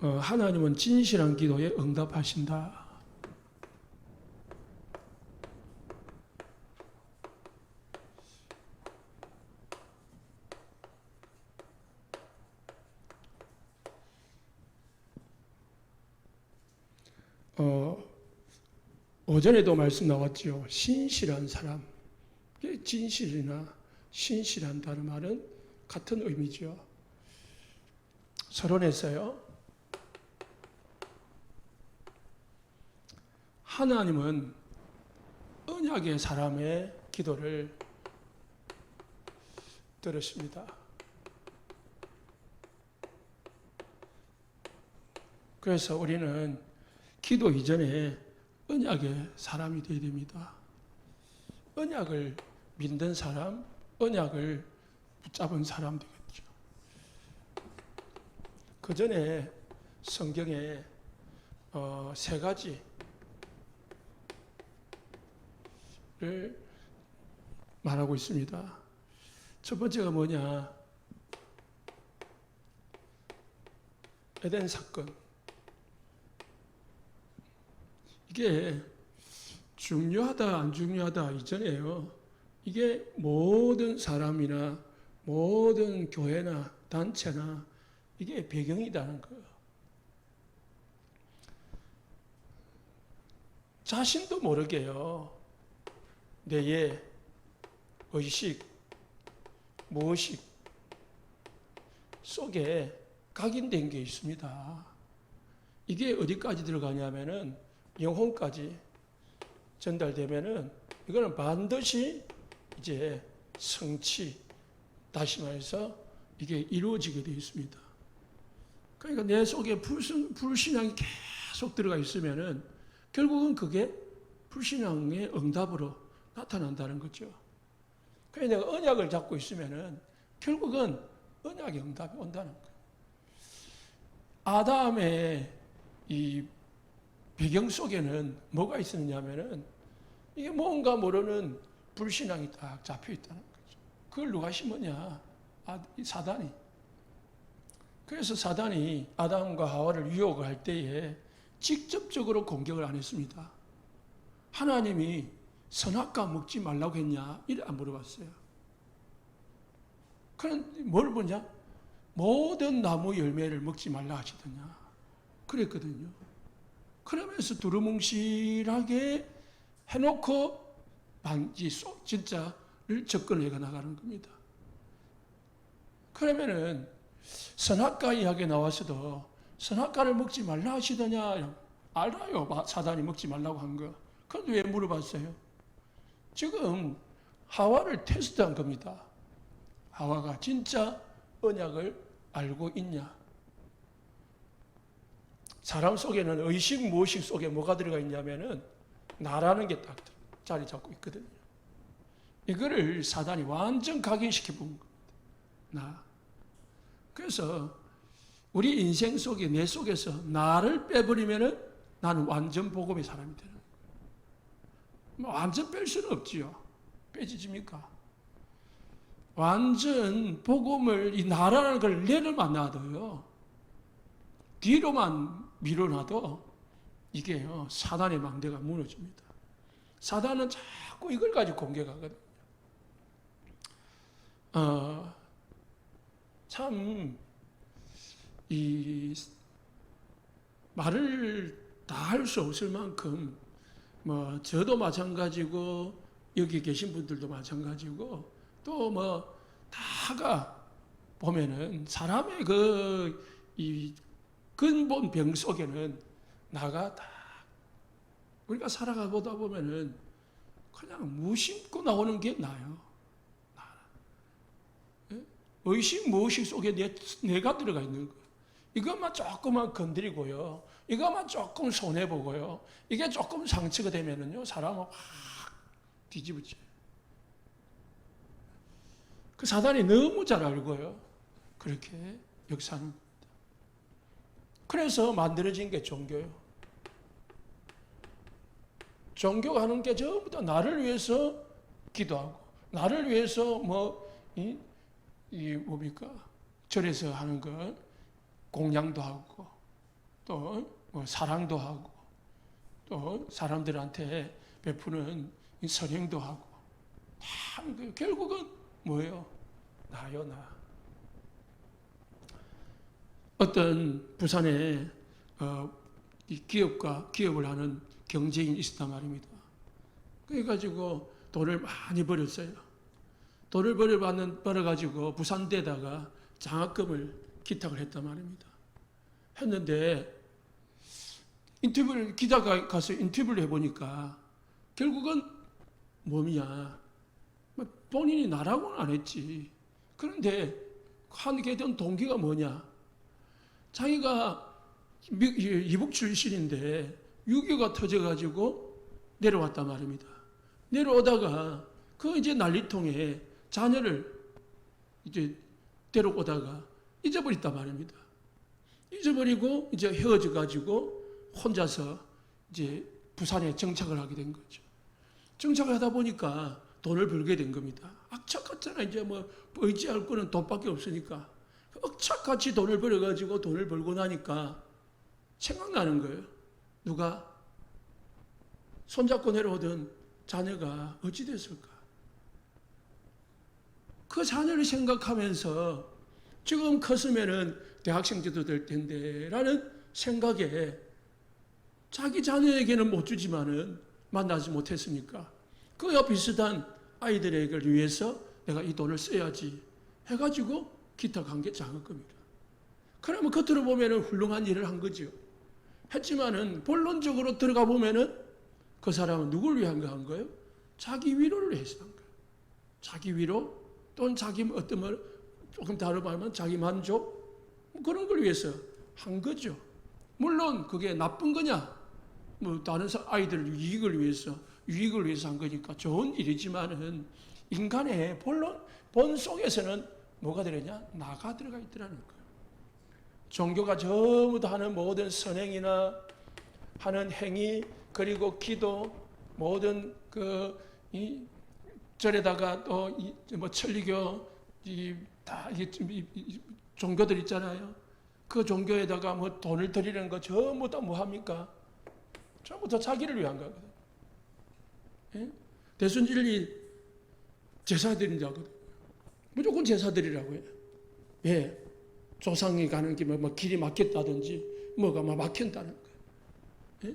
하나님은 진실한 기도에 응답하신다. 오전에도 말씀 나왔죠. 신실한 사람. 진실이나 신실한다는 말은 같은 의미죠. 서론에서요. 하나님은 언약의 사람의 기도를 들으십니다. 그래서 우리는 기도 이전에 언약의 사람이 되어야 됩니다. 언약을 믿는 사람, 언약을 붙잡은 사람 되겠죠. 그 전에 성경에 세 가지를 말하고 있습니다. 첫 번째가 뭐냐? 에덴 사건. 이게 중요하다 안 중요하다 이전에요. 이게 모든 사람이나 모든 교회나 단체나 이게 배경이라는 거예요. 자신도 모르게요. 뇌에 의식, 무의식 속에 각인된 게 있습니다. 이게 어디까지 들어가냐면은 영혼까지 전달되면은 이거는 반드시 이제 성취, 다시 말해서 이게 이루어지게 되어 있습니다. 그러니까 내 속에 불신앙이 계속 들어가 있으면은 결국은 그게 불신앙의 응답으로 나타난다는 거죠. 그러니까 내가 언약을 잡고 있으면은 결국은 언약의 응답이 온다는 거예요. 아담의 이 배경 속에는 뭐가 있었냐면은 이게 뭔가 모르는 불신앙이 딱 잡혀 있다는 거죠. 그걸 누가 심었냐? 사단이. 그래서 사단이 아담과 하와를 유혹을 할 때에 직접적으로 공격을 안 했습니다. 하나님이 선악과 먹지 말라고 했냐? 이래 안 물어봤어요. 그럼 뭘 보냐? 모든 나무 열매를 먹지 말라 하시더냐? 그랬거든요. 그러면서 두루뭉실하게 해놓고 진짜를 접근해 나가는 겁니다. 그러면은 선악과 이야기 나와서도 선악과를 먹지 말라 하시더냐? 알아요. 사단이 먹지 말라고 한 거. 그런데 왜 물어봤어요? 지금 하와를 테스트한 겁니다. 하와가 진짜 언약을 알고 있냐? 사람 속에는 의식, 무의식 속에 뭐가 들어가 있냐면은 나라는 게 딱 자리 잡고 있거든요. 이거를 사단이 완전 각인시켜 본 겁니다. 나. 그래서 우리 인생 속에 내 속에서 나를 빼버리면은 나는 완전 복음의 사람이 되는 거예요. 완전 뺄 수는 없지요. 빼지집니까? 완전 복음을 이 나라는 걸 내려만 놔둬요. 뒤로만 밀어놔도 이게요, 사단의 망대가 무너집니다. 사단은 자꾸 이걸 가지고 공격하거든요. 참, 이 말을 다 할 수 없을 만큼, 저도 마찬가지고, 여기 계신 분들도 마찬가지고, 또 다가 보면은 사람의 이 근본 병 속에는 나가 다 우리가 살아가 보다 보면은 그냥 무심코 나오는 게 나요. 의식, 무의식 속에 내가 들어가 있는 거예요. 이것만 조금만 건드리고요. 이것만 조금 손해보고요. 이게 조금 상처가 되면은요, 사람은 확 뒤집어져요. 그 사단이 너무 잘 알고요. 그렇게 역사하는 겁니다. 그래서 만들어진 게 종교예요. 종교하는 게 전부 다 나를 위해서 기도하고, 나를 위해서 뭡니까? 절에서 하는 거, 공양도 하고, 또 사랑도 하고 또 사람들한테 베푸는 이 선행도 하고 다 결국은 뭐예요? 나요, 나. 어떤 부산에 이 기업을 하는 경제인이 있었단 말입니다. 그래가지고 돈을 많이 벌었어요. 돈을 벌어가지고 부산대에다가 장학금을 기탁을 했단 말입니다. 했는데 기자가 가서 인터뷰를 해보니까 결국은 몸이야. 본인이 나라고는 안 했지. 그런데 하게 된 동기가 뭐냐? 자기가 이북 출신인데 6.25가 터져가지고 내려왔단 말입니다. 내려오다가 그 이제 난리통에 자녀를 이제 데려오다가 잊어버렸단 말입니다. 잊어버리고 이제 헤어져가지고 혼자서 이제 부산에 정착을 하게 된 거죠. 정착을 하다 보니까 돈을 벌게 된 겁니다. 악착같잖아. 이제 뭐 의지할 거는 돈밖에 없으니까. 억착같이 돈을 벌어가지고 돈을 벌고 나니까 생각나는 거예요. 누가? 손잡고 내려오던 자녀가 어찌 됐을까? 그 자녀를 생각하면서 지금 컸으면은 대학생제도 될 텐데 라는 생각에 자기 자녀에게는 못 주지만은 만나지 못했으니까 그와 비슷한 아이들에게 위해서 내가 이 돈을 써야지 해가지고 기탁한 게 장학금이다. 그러면 겉으로 보면은 훌륭한 일을 한 거죠. 했지만은 본론적으로 들어가 보면은 그 사람은 누굴 위한 거 한 거예요? 자기 위로를 위해서 한 거예요. 자기 위로 또는 자기 어떤 말 조금 다르게 말하면 자기 만족 그런 걸 위해서 한 거죠. 물론 그게 나쁜 거냐? 뭐 다른 아이들 유익을 위해서 한 거니까 좋은 일이지만은 인간의 본 속에서는 뭐가 들어있냐? 나가 들어가 있더라는 거예요. 종교가 전부 다 하는 모든 선행이나 하는 행위 그리고 기도 모든 이 절에다가 또 뭐 천리교 다 종교들 있잖아요. 그 종교에다가 뭐 돈을 드리는 거 전부 다 뭐 합니까? 전부 다 자기를 위한 거거든. 예? 대순진리 제사 드린다거든. 무조건 제사 드리라고 해요. 예. 조상이 가는 길에 뭐 길이 막혔다든지 뭐가 막 막힌다는 거예요. 예?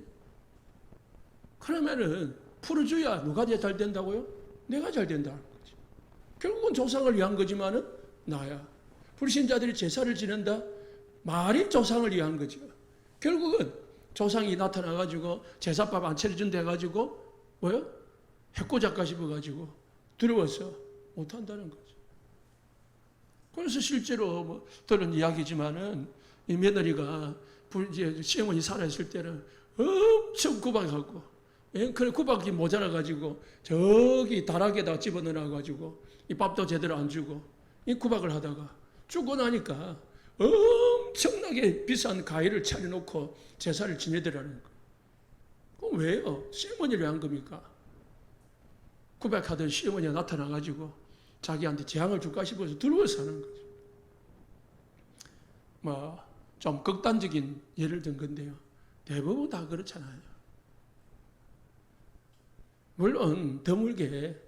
그러면은 풀어줘야 누가 잘 된다고요? 내가 잘 된다는 거지. 결국은 조상을 위한 거지만은 나야. 불신자들이 제사를 지낸다? 말이 조상을 위한 거죠. 결국은 조상이 나타나가지고 제사밥 안 차려준다 해가지고 뭐요? 해코작가 싶어가지고 두려워서 못한다는 거죠. 그래서 실제로 뭐 들은 이야기지만은 이 며느리가 이제 시어머니 살아있을 때는 엄청 구박하고, 예? 그래 구박이 모자라가지고 저기 다락에다 집어넣어가지고 이 밥도 제대로 안 주고 이 구박을 하다가 죽고 나니까 엄청나게 비싼 가위를 차려놓고 제사를 지내더라는 거예요. 그럼 왜요? 시어머니를 왜 한 겁니까? 구박하던 시어머니가 나타나가지고 자기한테 재앙을 줄까 싶어서 두려워서 하는 거죠. 뭐 좀 극단적인 예를 든 건데요. 대부분 다 그렇잖아요. 물론 드물게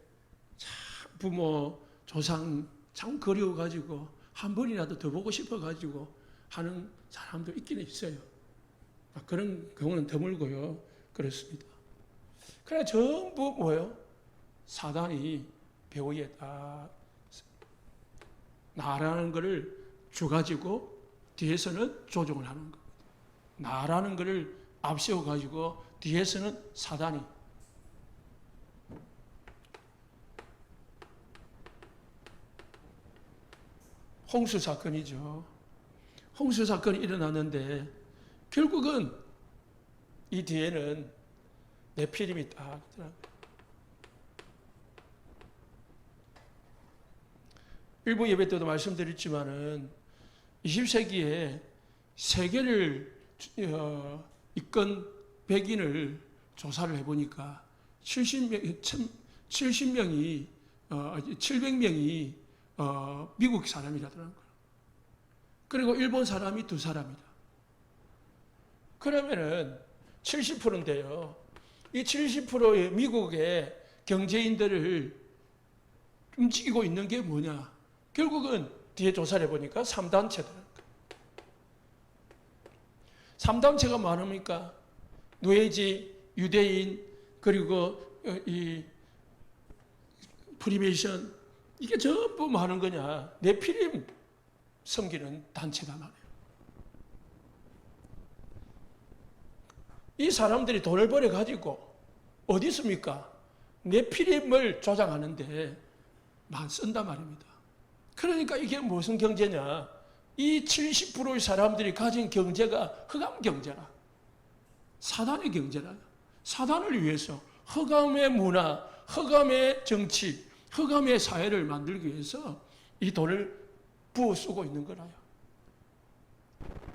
참 부모, 조상 참 그리워가지고 한 번이라도 더 보고 싶어가지고 하는 사람도 있기는 있어요. 그런 경우는 드물고요. 그렇습니다. 그래 전부 뭐예요? 사단이 배우에 다 나라는 것을 줘가지고 뒤에서는 조종을 하는 겁니다. 나라는 것을 앞세워가지고 뒤에서는 사단이 홍수 사건이죠. 홍수 사건이 일어났는데 결국은 이 뒤에는 네피림이 딱 있더라고요. 일부 예배 때도 말씀드렸지만은 20세기에 세계를 이끈 백인을 조사를 해보니까 700명이 미국 사람이라더라는 거예요. 그리고 일본 사람이 2사람이다. 그러면은 70%인데요. 이 70%의 미국의 경제인들을 움직이고 있는 게 뭐냐? 결국은 뒤에 조사를 해보니까 3단체더라고요. 3단체가 뭐합니까? 노예지, 유대인, 그리고 이 프리메이션, 이게 전부 뭐 하는 거냐? 네피림 섬기는 단체단 말이에요. 이 사람들이 돈을 벌어가지고 어디 있습니까? 네피림을 조장하는데 만 쓴단 말입니다. 그러니까 이게 무슨 경제냐? 이 70%의 사람들이 가진 경제가 흑암 경제라. 사단의 경제라. 사단을 위해서 흑암의 문화, 흑암의 정치, 흑암의 사회를 만들기 위해서 이 돈을 부어 쓰고 있는 거라요.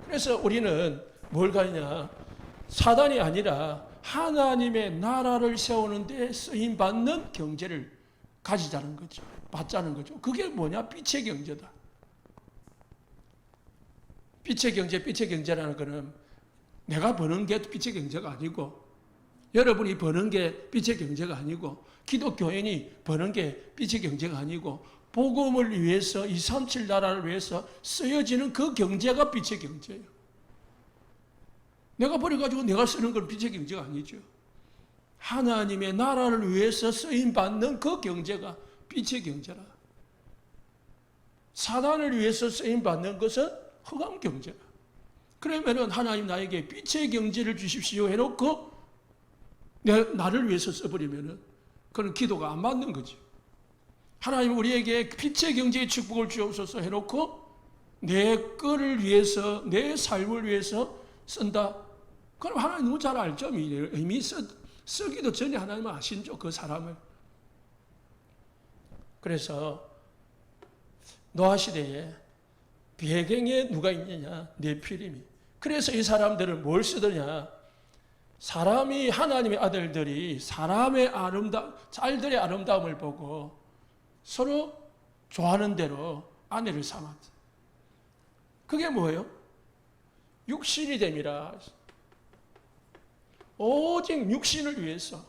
그래서 우리는 뭘 가냐? 사단이 아니라 하나님의 나라를 세우는 데 쓰임받는 경제를 가지자는 거죠. 받자는 거죠. 그게 뭐냐? 빛의 경제다. 빛의 경제, 빛의 경제라는 것은 내가 버는 게 빛의 경제가 아니고, 여러분이 버는 게 빛의 경제가 아니고, 기독교인이 버는 게 빛의 경제가 아니고, 복음을 위해서 237 나라를 위해서 쓰여지는 그 경제가 빛의 경제예요. 내가 버려가지고 내가 쓰는 건 빛의 경제가 아니죠. 하나님의 나라를 위해서 쓰임받는 그 경제가 빛의 경제라. 사단을 위해서 쓰임받는 것은 흑암 경제라. 그러면은 하나님 나에게 빛의 경제를 주십시오 해놓고 나를 위해서 써버리면은 그건 기도가 안 맞는 거지. 하나님 우리에게 빛의 경제의 축복을 주옵소서 해놓고 내 거를 위해서, 내 삶을 위해서 쓴다. 그럼 하나님 너무 잘 알죠. 이미 쓰기도 전에 하나님은 아신죠. 그 사람을. 그래서 노아 시대에 배경에 누가 있느냐? 네피림이. 그래서 이 사람들은 뭘 쓰더냐? 사람이, 하나님의 아들들이 사람의 짤들의 아름다움을 보고 서로 좋아하는 대로 아내를 삼았다. 그게 뭐예요? 육신이 됨이라. 오직 육신을 위해서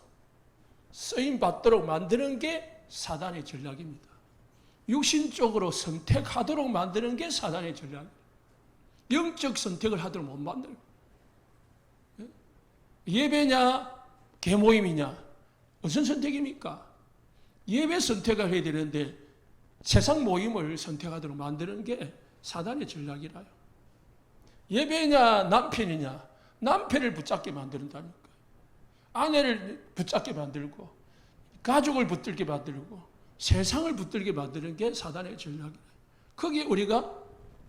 쓰임받도록 만드는 게 사단의 전략입니다. 육신적으로 선택하도록 만드는 게 사단의 전략입니다. 영적 선택을 하도록 못 만들고. 예배냐, 계모임이냐, 무슨 선택입니까? 예배 선택을 해야 되는데 세상 모임을 선택하도록 만드는 게 사단의 전략이라요. 예배냐, 남편이냐, 남편을 붙잡게 만든다니까. 아내를 붙잡게 만들고, 가족을 붙들게 만들고, 세상을 붙들게 만드는 게 사단의 전략이에요. 거기에 우리가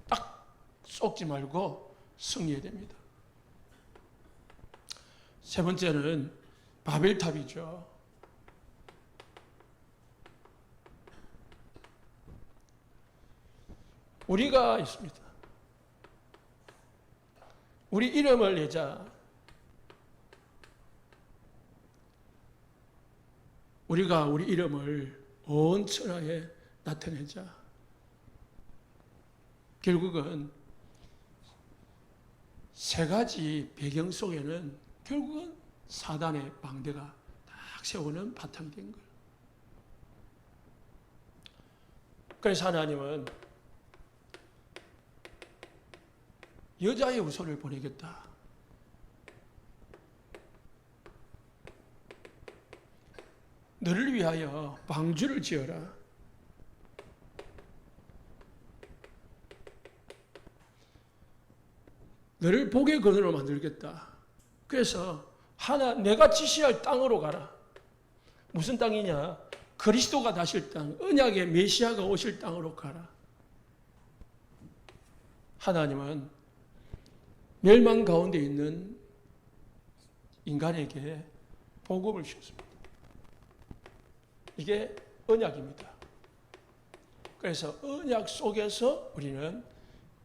딱 속지 말고 승리해야 됩니다. 세 번째는 바벨탑이죠. 우리가 있습니다. 우리 이름을 내자. 우리가 우리 이름을 온 천하에 나타내자. 결국은 세 가지 배경 속에는 결국은 사단의 방대가 딱 세우는 바탕이 된 거예요. 그래서 하나님은 여자의 후손을 보내겠다. 너를 위하여 방주를 지어라. 너를 복의 근원으로 만들겠다. 그래서 내가 지시할 땅으로 가라. 무슨 땅이냐? 그리스도가 다실 땅, 언약의 메시아가 오실 땅으로 가라. 하나님은 멸망 가운데 있는 인간에게 복음을 주셨습니다. 이게 언약입니다. 그래서 언약 속에서 우리는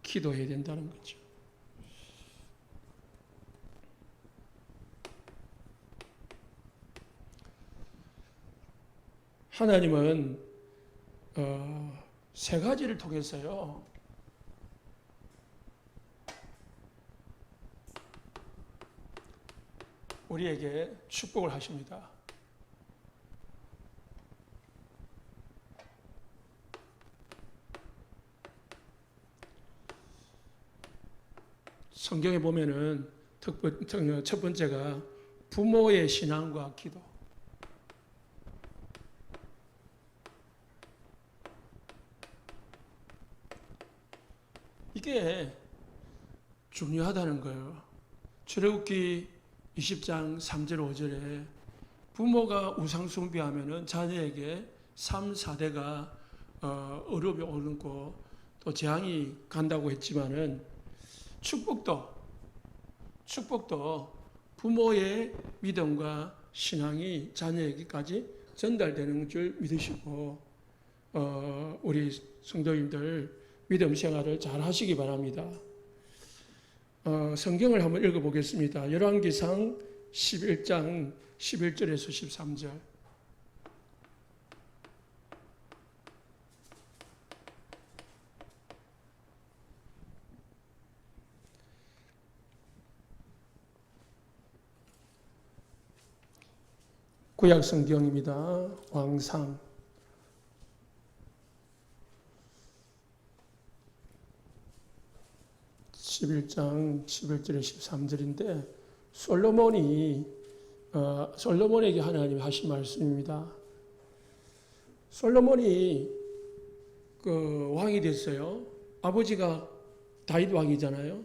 기도해야 된다는 거죠. 하나님은 세 가지를 통해서요. 우리에게 축복을 하십니다. 성경에 보면은 첫 번째가 부모의 신앙과 기도. 이게 중요하다는 거예요. 출애굽기 20장 3절 5절에 부모가 우상 숭배하면은 자녀에게 3, 4대가 어려움이 오르고 또 재앙이 간다고 했지만은 축복도 부모의 믿음과 신앙이 자녀에게까지 전달되는 줄 믿으시고 우리 성도님들 믿음 생활을 잘 하시기 바랍니다. 성경을 한번 읽어보겠습니다. 열왕기상 11장 11절에서 13절. 구약 성경입니다. 왕상 11장 11절에 13절인데 솔로몬에게 하나님이 하신 말씀입니다. 솔로몬이 왕이 됐어요. 아버지가 다윗 왕이잖아요.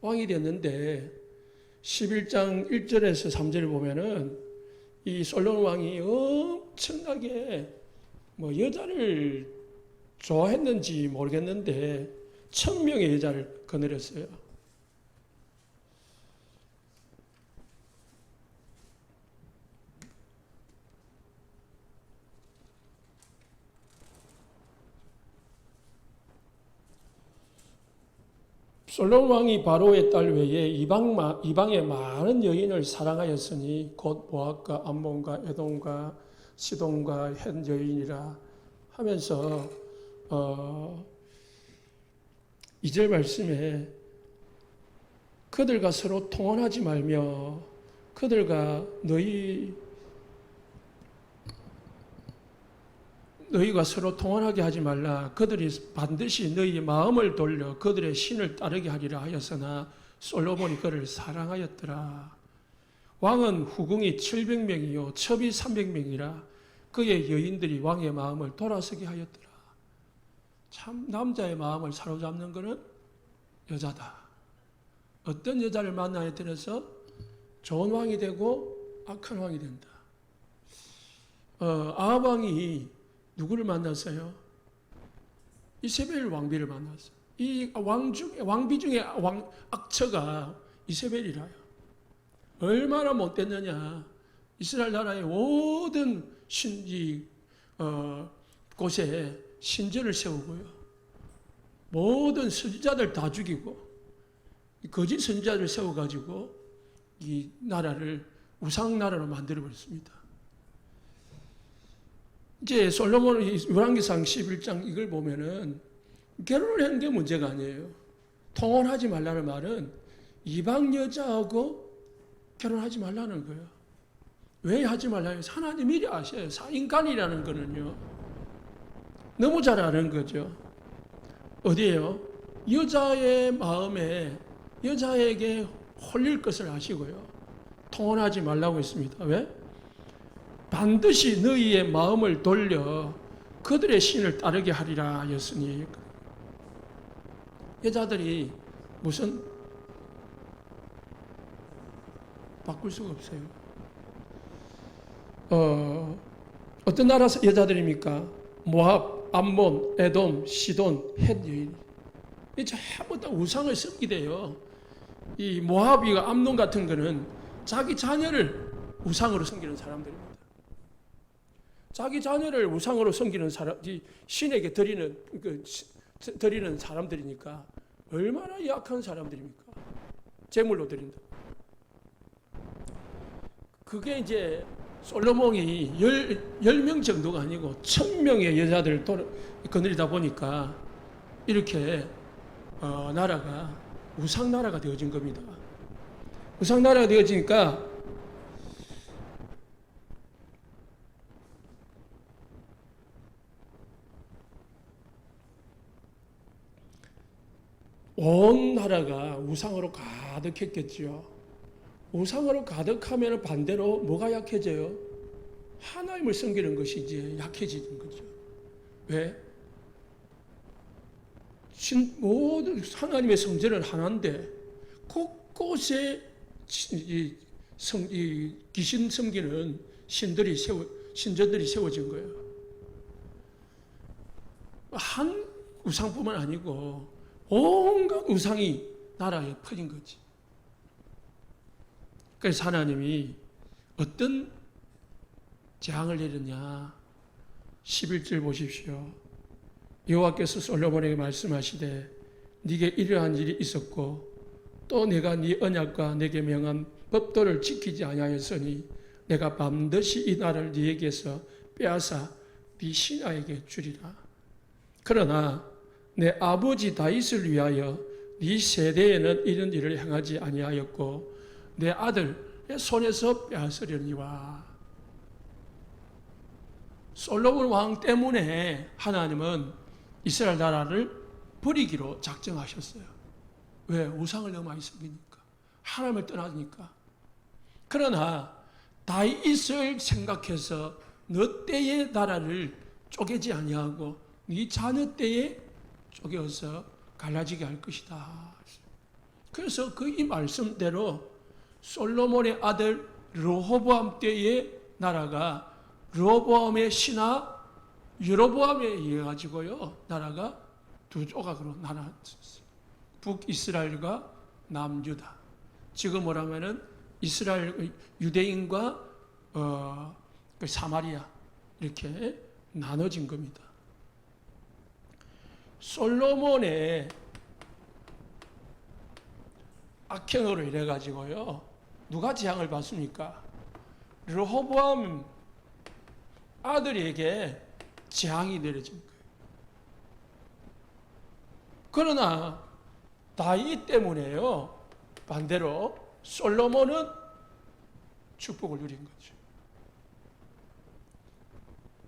왕이 됐는데 11장 1절에서 3절을 보면은 이 솔로몬 왕이 엄청나게 여자를 좋아했는지 모르겠는데 1000명의 여자를 거느렸어요. 솔로몬 왕이 바로의 딸 외에 이방의 많은 여인을 사랑하였으니 곧 모압과 암몬과 에돔과 시돈과 헷 여인이라 하면서 2절 말씀에 그들과 서로 통혼하지 말며 그들과 너희가 서로 통혼하게 하지 말라. 그들이 반드시 너희의 마음을 돌려 그들의 신을 따르게 하리라 하였으나 솔로몬이 그를 사랑하였더라. 왕은 후궁이 700명이요 첩이 300명이라 그의 여인들이 왕의 마음을 돌아서게 하였더라. 참 남자의 마음을 사로잡는 것은 여자다. 어떤 여자를 만나에 들어서 좋은 왕이 되고 악한 왕이 된다. 아합 왕이 누구를 만났어요? 이세벨 왕비를 만났어요. 이 왕비 중에 악처가 이세벨이라요. 얼마나 못됐느냐. 이스라엘 나라의 모든 곳에 신전을 세우고요. 모든 선지자들 다 죽이고 거짓 선지자를 세워가지고 이 나라를 우상나라로 만들어버렸습니다. 이제 솔로몬이 열왕기상 11장 이걸 보면은 결혼을 하는 게 문제가 아니에요. 통혼하지 말라는 말은 이방 여자하고 결혼하지 말라는 거예요. 왜 하지 말라는 거예요? 하나님 미리 아셔요. 인간이라는 거는요. 너무 잘 아는 거죠. 어디에요? 여자의 마음에 여자에게 홀릴 것을 아시고요. 통혼하지 말라고 했습니다. 왜? 반드시 너희의 마음을 돌려 그들의 신을 따르게 하리라 하였으니 여자들이 무슨 바꿀 수가 없어요. 어떤 나라 여자들입니까? 모압, 암몬, 에돔, 시돈, 헷 여인. 이 전부 다 우상을 섬기대요. 이 모압이가 암몬 같은 거는 자기 자녀를 우상으로 섬기는 사람들입니다. 자기 자녀를 우상으로 섬기는 사람, 신에게 드리는 사람들이니까 얼마나 약한 사람들입니까? 제물로 드린다. 그게 이제 솔로몬이 10명 정도가 아니고 1000명의 여자들을 거느리다 보니까 이렇게 나라가 우상나라가 되어진 겁니다. 우상나라가 되어지니까 온 나라가 우상으로 가득했겠지요. 우상으로 가득하면 반대로 뭐가 약해져요? 하나님을 섬기는 것이 이제 약해지는 거죠. 왜? 모든 하나님의 성전은 하나인데 곳곳에 귀신 섬기는 신전들이 세워진 거예요. 한 우상뿐만 아니고 온갖 우상이 나라에 퍼진 거지. 그래서 하나님이 어떤 재앙을 내렸냐. 11절 보십시오. 여호와께서 솔로몬에게 말씀하시되 네게 이러한 일이 있었고 또 내가 네 언약과 내게 명한 법도를 지키지 아니하였으니 내가 반드시 이 나라를 네에게서 빼앗아 네 신하에게 주리라. 그러나 내 아버지 다윗을 위하여 네 세대에는 이런 일을 행하지 아니하였고 내 아들의 손에서 빼앗으려니와. 솔로몬 왕 때문에 하나님은 이스라엘 나라를 버리기로 작정하셨어요. 왜? 우상을 너무 많이 섬기니까. 하나님을 떠나니까. 그러나 다윗을 생각해서 너 때의 나라를 쪼개지 아니하고 네 자녀 때에 쪼개어서 갈라지게 할 것이다. 그래서 그 이 말씀대로 솔로몬의 아들 르호보암 때의 나라가 르호보암의 신하 여로보암에 의해 가지고요 나라가 두 조각으로 나눠졌어요. 북이스라엘과 남유다. 지금 뭐라면은 이스라엘 유대인과 그 사마리아 이렇게 나눠진 겁니다. 솔로몬의 악행으로 이래 가지고요 누가 재앙을 받습니까? 르호보암 아들에게 재앙이 내려진 거예요. 그러나 다윗 때문에요 반대로 솔로몬은 축복을 누린 거죠.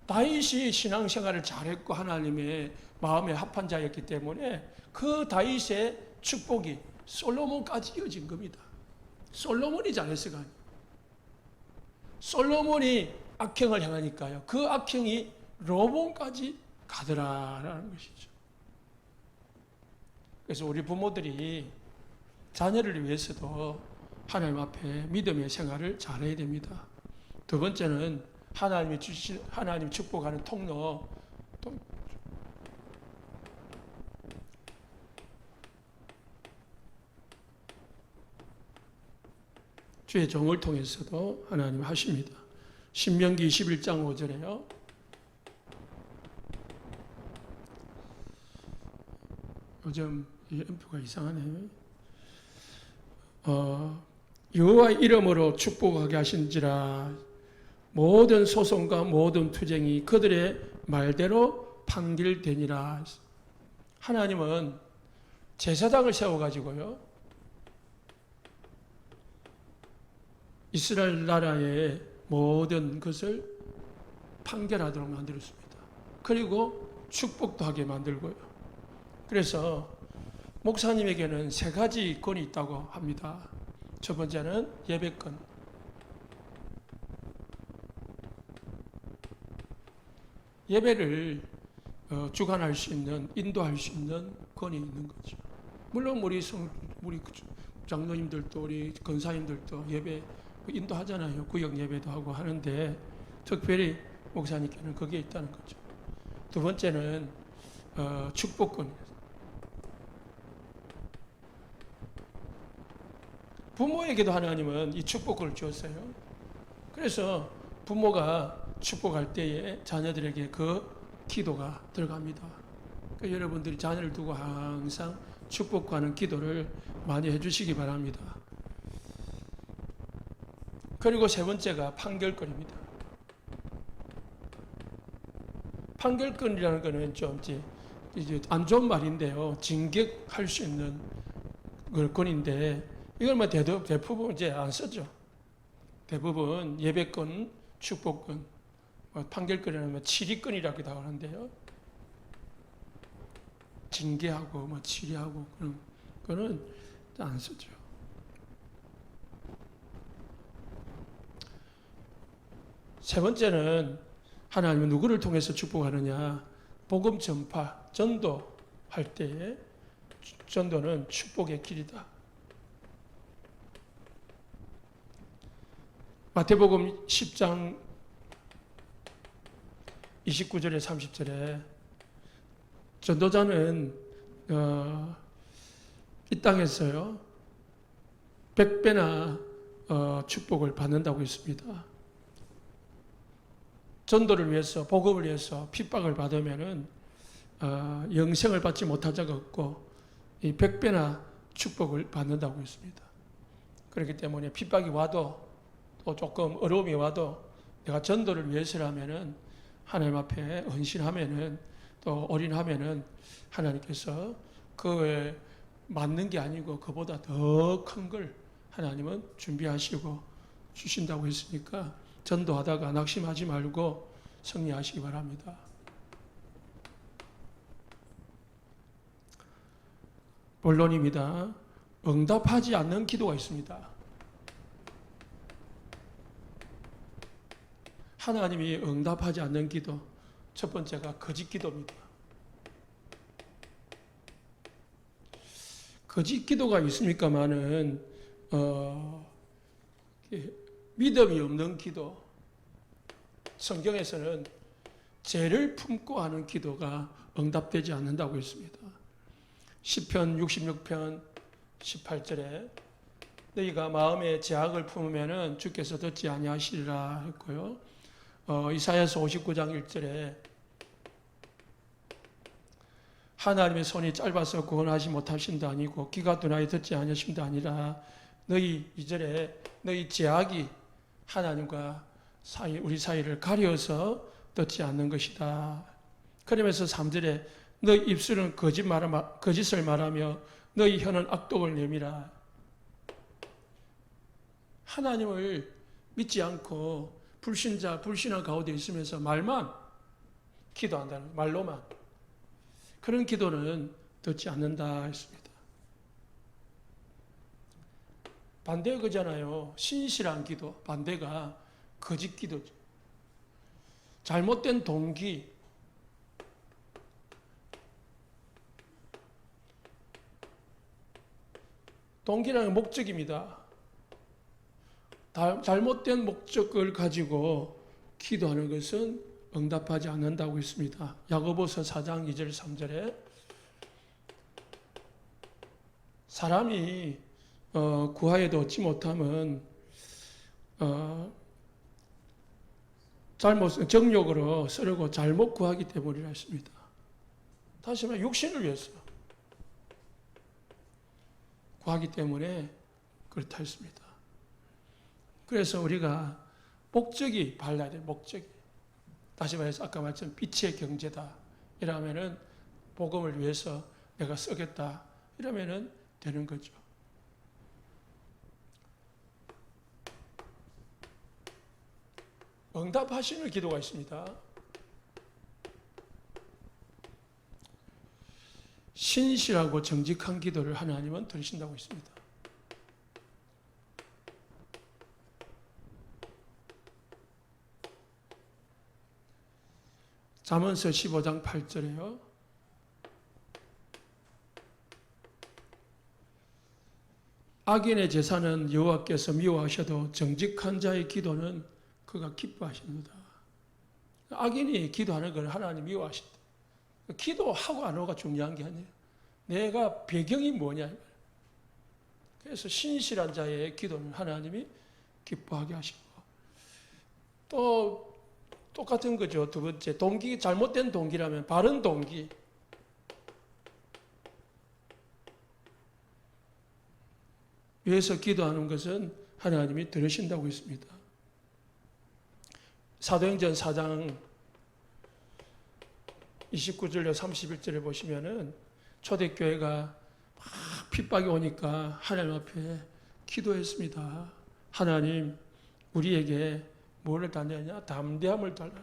다윗이 신앙생활을 잘했고 하나님의 마음에 합한 자였기 때문에 그 다윗의 축복이 솔로몬까지 이어진 겁니다. 솔로몬이 잘했어가 아니에요. 솔로몬이 악행을 행하니까요. 그 악행이 르호보암까지 가더라라는 것이죠. 그래서 우리 부모들이 자녀를 위해서도 하나님 앞에 믿음의 생활을 잘해야 됩니다. 두 번째는 하나님 축복하는 통로. 주의 종을 통해서도 하나님 하십니다. 신명기 21장 5절에요. 요즘 이 앰프가 이상하네. 여호와의 이름으로 축복하게 하신지라 모든 소송과 모든 투쟁이 그들의 말대로 판결되니라. 하나님은 제사장을 세워가지고요 이스라엘 나라의 모든 것을 판결하도록 만들었습니다. 그리고 축복도 하게 만들고요. 그래서 목사님에게는 세 가지 건이 있다고 합니다. 첫 번째는 예배권. 예배를 주관할 수 있는, 인도할 수 있는 권이 있는 거죠. 물론 우리 장로님들도 우리 권사님들도 예배 인도하잖아요. 구역 예배도 하고 하는데 특별히 목사님께는 그게 있다는 거죠. 두 번째는 축복권입니다. 부모에게도 하나님은 이 축복권을 주었어요. 그래서 부모가 축복할 때에 자녀들에게 그 기도가 들어갑니다. 그러니까 여러분들이 자녀를 두고 항상 축복하는 기도를 많이 해주시기 바랍니다. 그리고 세 번째가 판결권입니다. 판결권이라는 것은 좀 이제 안 좋은 말인데요. 징계할 수 있는 권인데 이걸 뭐 대부분 이제 안 쓰죠. 대부분 예배권, 축복권, 판결권이라면 치리권이라고 하는데요. 징계하고 치리하고 그런 그거는 안 쓰죠. 세 번째는 하나님은 누구를 통해서 축복하느냐? 복음 전파, 전도할 때에 전도는 축복의 길이다. 마태복음 10장 29절에 30절에 전도자는 이 땅에서요 100배나 축복을 받는다고 했습니다. 전도를 위해서 복음을 위해서 핍박을 받으면은 영생을 받지 못한 자가 없고 이 100배나 축복을 받는다고 했습니다. 그렇기 때문에 핍박이 와도 또 조금 어려움이 와도 내가 전도를 위해서라면은 하나님 앞에 헌신하면은 또 올인하면은 하나님께서 그에 맞는 게 아니고 그보다 더 큰 걸 하나님은 준비하시고 주신다고 했으니까 전도하다가 낙심하지 말고 승리하시기 바랍니다. 본론입니다. 응답하지 않는 기도가 있습니다. 하나님이 응답하지 않는 기도, 첫 번째가 거짓 기도입니다. 거짓 기도가 있습니까마는 믿음이 없는 기도, 성경에서는 죄를 품고 하는 기도가 응답되지 않는다고 했습니다. 시편 66편 18절에 너희가 마음에 죄악을 품으면 주께서 듣지 아니하시리라 했고요. 이사야서 59장 1절에 하나님의 손이 짧아서 구원하지 못하신다 아니고 귀가 둔하여 듣지 아니하신다 아니라 너희 2절에 너희 죄악이 하나님과 우리 사이를 가려서 듣지 않는 것이다. 그러면서 3절에 너희 입술은 거짓을 말하며 너희 혀는 악독을 내밀어. 하나님을 믿지 않고 불신한 가운데 있으면서 말만 기도한다는 말로만 그런 기도는 듣지 않는다 했습니다. 반대가 그잖아요. 신실한 기도, 반대가 거짓 기도죠. 잘못된 동기, 동기라는 목적입니다. 잘못된 목적을 가지고 기도하는 것은 응답하지 않는다고 했습니다. 야고보서 4장 2절 3절에 사람이 구하여도 얻지 못하면 정욕으로 쓰려고 잘못 구하기 때문이라 했습니다. 다시 말해 육신을 위해서 구하기 때문에 그렇다 했습니다. 그래서 우리가 목적이 발라야 돼요. 목적이. 다시 말해서 아까 말했던 빛의 경제다. 이러면은 복음을 위해서 내가 쓰겠다. 이러면은 되는 거죠. 응답하시는 기도가 있습니다. 신실하고 정직한 기도를 하나님은 들으신다고 했습니다. 잠언서 15장 8절에요. 악인의 제사는 여호와께서 미워하셔도 정직한 자의 기도는 그가 기뻐하십니다. 악인이 기도하는 걸 하나님 미워하신다. 기도하고 안 하고가 중요한 게 아니에요. 내가 배경이 뭐냐. 그래서 신실한 자의 기도는 하나님이 기뻐하게 하시고 또 똑같은 거죠. 두 번째, 동기, 잘못된 동기라면 바른 동기. 위해서 기도하는 것은 하나님이 들으신다고 했습니다. 사도행전 4장 29절로 31절에 보시면은 초대교회가 막 핍박이 오니까 하나님 앞에 기도했습니다. 하나님, 우리에게 뭐를 달라냐? 담대함을 달라.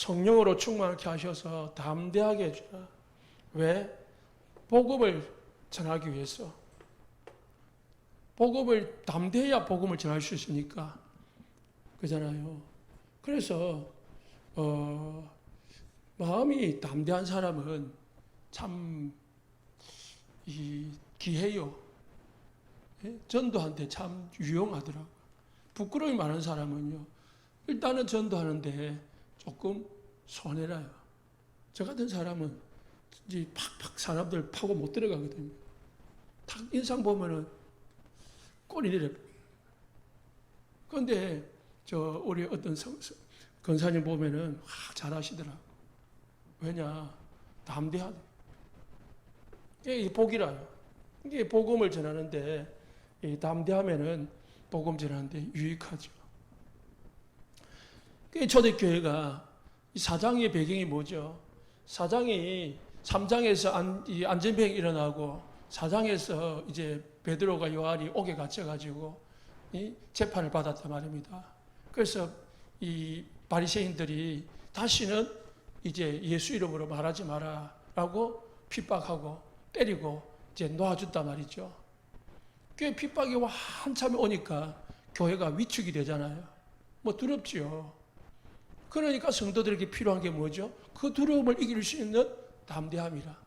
성령으로 충만하게 하셔서 담대하게 해주라. 왜? 복음을 전하기 위해서. 복음을 담대해야 복음을 전할 수 있으니까. 그잖아요. 그래서 마음이 담대한 사람은 참 귀해요. 전도하는데 참 유용하더라고요. 부끄러움이 많은 사람은요, 일단은 전도하는데 조금 손해라요. 저 같은 사람은 이제 팍팍 사람들 파고 못 들어가거든요. 탁 인상 보면은 꼴이 내려. 그런데 우리 어떤 권사님 보면은 잘하시더라고. 왜냐? 담대하다. 이게 복이라요. 이게 복음을 전하는데 담대하면은 복음 전하는데 유익하죠. 초대교회가 사장의 배경이 뭐죠? 사장이 3장에서 안전병이 일어나고 4장에서 이제 베드로가 요한이 옥에 갇혀가지고 재판을 받았단 말입니다. 그래서 이 바리새인들이 다시는 이제 예수 이름으로 말하지 마라라고 핍박하고 때리고 이제 놓아줬단 말이죠. 꽤 핍박이 한참 오니까 교회가 위축이 되잖아요. 뭐 두렵지요. 그러니까 성도들에게 필요한 게 뭐죠? 그 두려움을 이길 수 있는 담대함이라.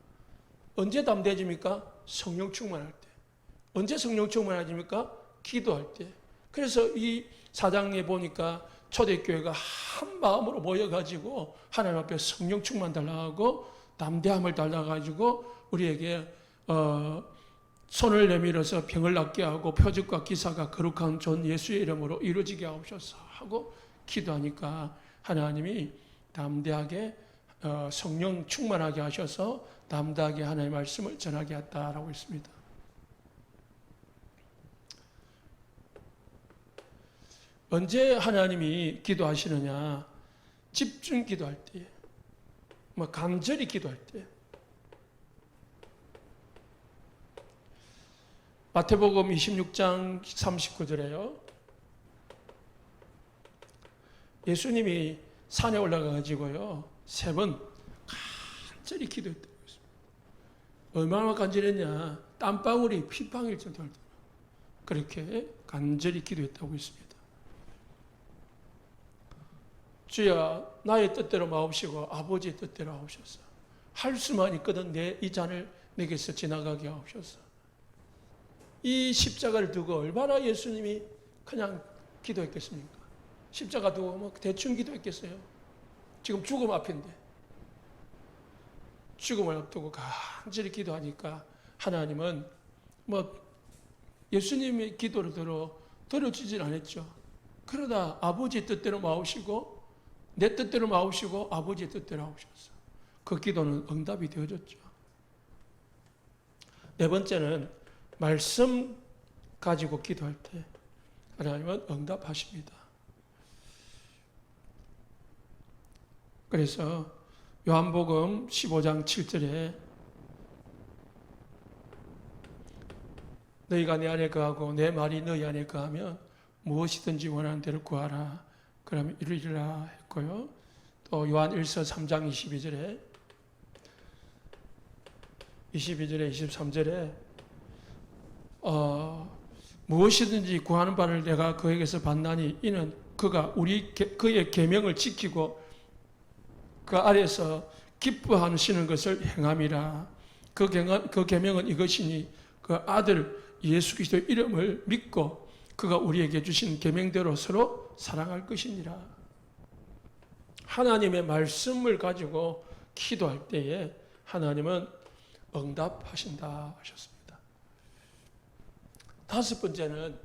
언제 담대해집니까? 성령 충만할 때. 언제 성령 충만해집니까? 기도할 때. 그래서 이 4장에 보니까 초대교회가 한 마음으로 모여가지고 하나님 앞에 성령 충만 달라고 담대함을 달라가지고 우리에게 손을 내밀어서 병을 낫게 하고 표적과 기사가 거룩한 존 예수의 이름으로 이루어지게 하옵소서 하고 기도하니까 하나님이 담대하게 성령 충만하게 하셔서 담대하게 하나님의 말씀을 전하게 했다라고 했습니다. 언제 하나님이 기도하시느냐? 집중 기도할 때, 간절히 기도할 때. 마태복음 26장 39절에요. 예수님이 산에 올라가가지고요, 3번 간절히 기도했다고 했습니다. 얼마나 간절했냐? 땀방울이 피방울 정도로 그렇게 간절히 기도했다고 했습니다. 주여 나의 뜻대로 마옵시고 아버지의 뜻대로 하옵소서. 할 수만 있거든 이 잔을 내게서 지나가게 하옵소서. 이 십자가를 두고 얼마나 예수님이 그냥 기도했겠습니까? 십자가 두고 대충 기도했겠어요? 지금 죽음 앞인데 죽음을 앞두고 간절히 기도하니까 하나님은 예수님의 기도를 들어주질 않았죠. 그러다 아버지의 뜻대로 마옵시고 내 뜻대로 마옵시고 아버지의 뜻대로 하옵소서. 그 기도는 응답이 되어졌죠. 4번째는 말씀 가지고 기도할 때 하나님은 응답하십니다. 그래서 요한복음 15장 7절에 너희가 내 안에 거하고 내 말이 너희 안에 거하면 무엇이든지 원하는 대로 구하라. 그러면 이루리라 했고요. 또 요한 1서 3장 22절에 23절에 무엇이든지 구하는 바를 내가 그에게서 받나니 이는 그가 그의 계명을 지키고 그 아래에서 기뻐하시는 것을 행함이라. 그 계명은 이것이니 그 아들 예수 그리스도의 이름을 믿고 그가 우리에게 주신 계명대로 서로 사랑할 것이니라. 하나님의 말씀을 가지고 기도할 때에 하나님은 응답하신다 하셨습니다. 5번째는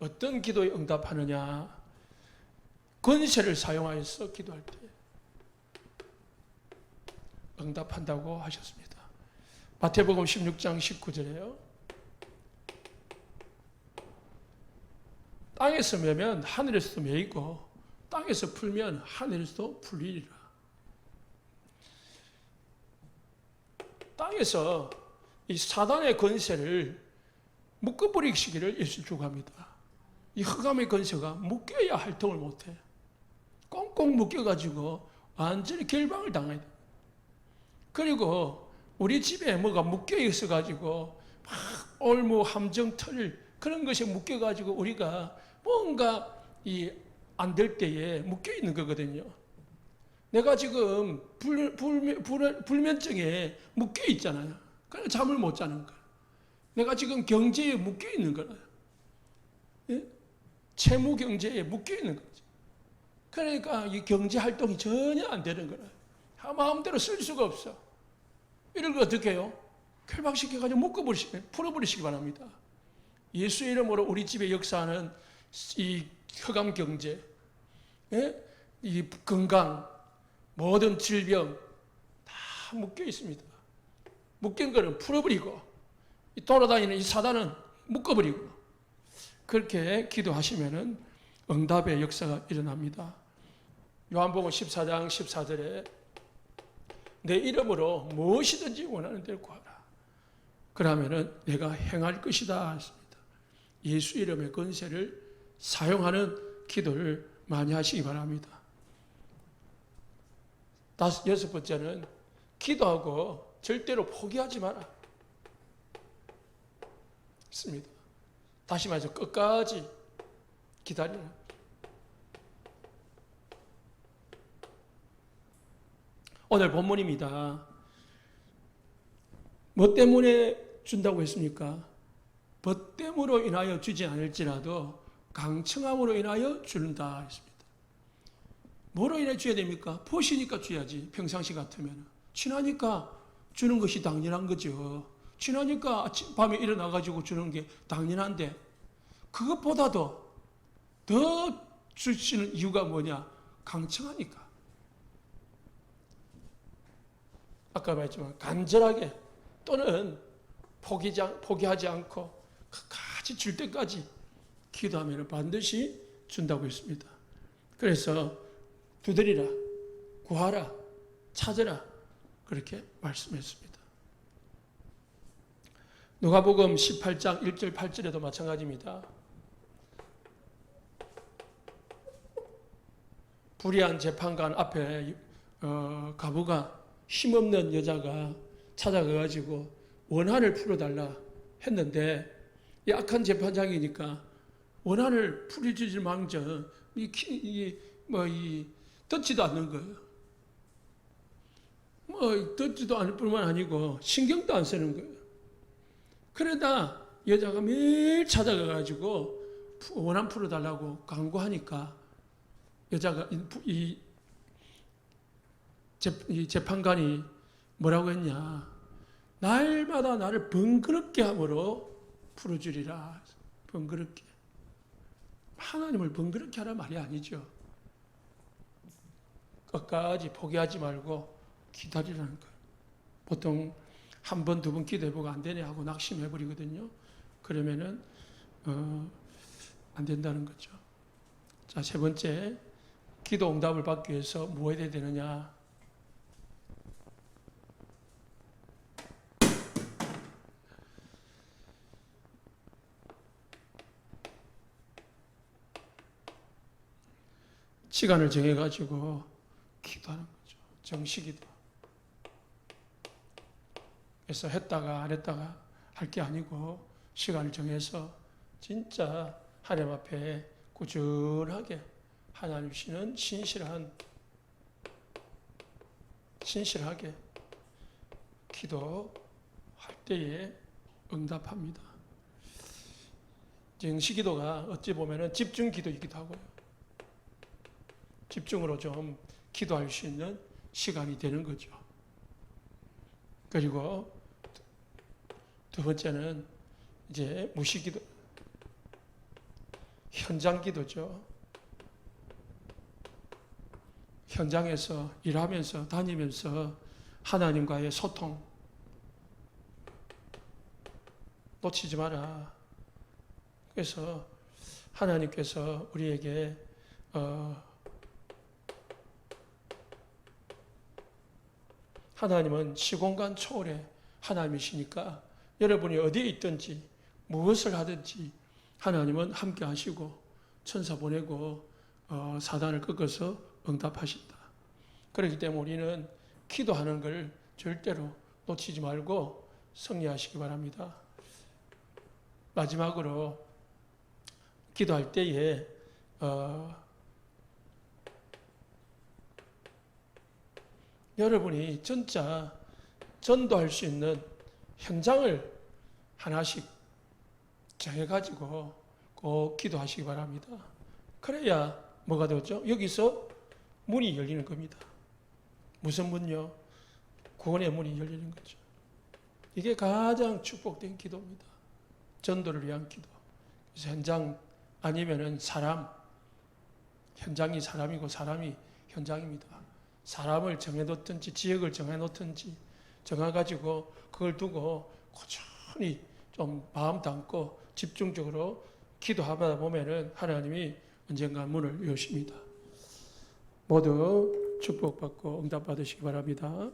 어떤 기도에 응답하느냐? 권세를 사용하여서 기도할 때 응답한다고 하셨습니다. 마태복음 16장 19절에요. 땅에서 매면 하늘에서도 매이고 땅에서 풀면 하늘에서도 풀리리라. 땅에서 이 사단의 권세를 묶어버리시기를 예수 주갑니다. 이 흑암의 권세가 묶여야 활동을 못해. 꽉꽉 묶여가지고 완전히 결방을 당해야 돼. 그리고 우리 집에 뭐가 묶여 있어가지고 막 올무, 함정, 털 그런 것이 묶여가지고 우리가 뭔가 안 될 때에 묶여 있는 거거든요. 내가 지금 불면증에 묶여 있잖아요. 그래서 잠을 못 자는 거야. 내가 지금 경제에 묶여 있는 거야. 예? 채무 경제에 묶여 있는 거지. 그러니까 이 경제 활동이 전혀 안 되는 거야. 마음대로 쓸 수가 없어. 이럴 거 어떻게 해요? 결박시켜가지고 풀어버리시기 바랍니다. 예수 이름으로 우리 집에 역사하는 이 흑암 경제, 예? 이 건강, 모든 질병 다 묶여 있습니다. 묶인 거는 풀어버리고 돌아다니는 이 사단은 묶어버리고 그렇게 기도하시면은 응답의 역사가 일어납니다. 요한복음 14장 14절에 내 이름으로 무엇이든지 원하는 대로 구하라. 그러면은 내가 행할 것이다 했습니다. 예수 이름의 권세를 사용하는 기도를 많이 하시기 바랍니다. 여섯 번째는 기도하고 절대로 포기하지 마라. 있습니다. 다시 말해서 끝까지 기다리라. 오늘 본문입니다. 뭐 때문에 준다고 했습니까? 벗됨으로 인하여 주지 않을지라도 강청함으로 인하여 준다 했습니다. 뭐로 인해 줘야 됩니까? 보시니까 줘야지. 평상시 같으면. 친하니까 주는 것이 당연한 거죠. 친하니까 밤에 일어나가지고 주는 게 당연한데 그것보다도 더 주시는 이유가 뭐냐? 강청하니까. 아까 말했지만 간절하게 또는 포기하지 않고 끝까지 줄 때까지 기도하면 반드시 준다고 했습니다. 그래서 두드리라, 구하라, 찾으라 그렇게 말씀했습니다. 누가복음 18장 1절 8절에도 마찬가지입니다. 불의한 재판관 앞에 가부가 힘없는 여자가 찾아가가지고 원한을 풀어달라 했는데 약한 재판장이니까 원한을 풀어주질 망정 듣지도 않는 거예요. 듣지도 않을 뿐만 아니고 신경도 안 쓰는 거예요. 그러다 여자가 매일 찾아가가지고 원한 풀어달라고 강구하니까 여자가 이 재판관이 뭐라고 했냐? 날마다 나를 번거롭게 함으로 풀어주리라. 번거롭게. 하나님을 번거롭게 하란 말이 아니죠. 끝까지 포기하지 말고 기다리라는 거예요. 보통 한 번, 두 번 기도해보고 안 되네 하고 낙심해버리거든요. 그러면은 안 된다는 거죠. 자, 세 번째, 기도 응답을 받기 위해서 뭐 해야 되느냐? 시간을 정해가지고 기도하는 거죠. 정식기도. 그래서 했다가 안 했다가 할 게 아니고 시간을 정해서 진짜 하나님 앞에 꾸준하게 하나님 주시는 신실하게 기도할 때에 응답합니다. 정식기도가 어찌 보면 집중기도이기도 하고요. 집중으로 좀 기도할 수 있는 시간이 되는 거죠. 그리고 두 번째는 이제 무시기도, 현장기도죠. 현장에서 일하면서 다니면서 하나님과의 소통 놓치지 마라. 그래서 하나님께서 우리에게 하나님은 시공간 초월의 하나님이시니까 여러분이 어디에 있든지 무엇을 하든지 하나님은 함께 하시고 천사 보내고 사단을 꺾어서 응답하신다. 그렇기 때문에 우리는 기도하는 걸 절대로 놓치지 말고 승리하시기 바랍니다. 마지막으로 기도할 때에 여러분이 진짜 전도할 수 있는 현장을 하나씩 정해가지고 꼭 기도하시기 바랍니다. 그래야 뭐가 되죠? 여기서 문이 열리는 겁니다. 무슨 문요? 구원의 문이 열리는 거죠. 이게 가장 축복된 기도입니다. 전도를 위한 기도. 그래서 현장 아니면은 사람, 현장이 사람이고 사람이 현장입니다. 사람을 정해놓든지 지역을 정해놓든지 정해가지고 그걸 두고 꾸준히 좀 마음 담고 집중적으로 기도하다 보면은 하나님이 언젠가 문을 여십니다. 모두 축복받고 응답받으시기 바랍니다.